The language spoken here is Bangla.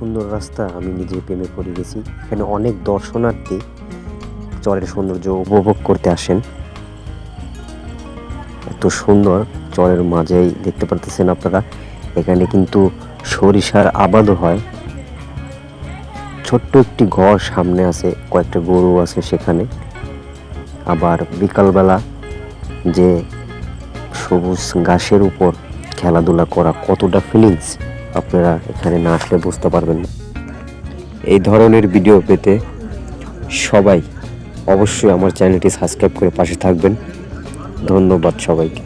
সুন্দর রাস্তা, আমি নিজে প্রেমে পড়ে গেছি। এখানে অনেক দর্শনার্থী চরের সৌন্দর্য উপভোগ করতে আসেন। এত সুন্দর চরের মাঝেই দেখতে পারতেছেন আপনারা। এখানে কিন্তু সরিষার আবাদও হয়। ছোট্ট একটি ঘর সামনে আছে, কয়েকটা গরু আছে সেখানে। আবার বিকালবেলা যে সবুজ ঘাসের উপর খেলাধুলা করা কতটা ফিলিংস আপনারা এখানে না আসলে বুঝতে পারবেন না। এই ধরনের ভিডিও পেতে সবাই অবশ্যই আমার চ্যানেলটি সাবস্ক্রাইব করে পাশে থাকবেন। ধন্যবাদ সবাইকে।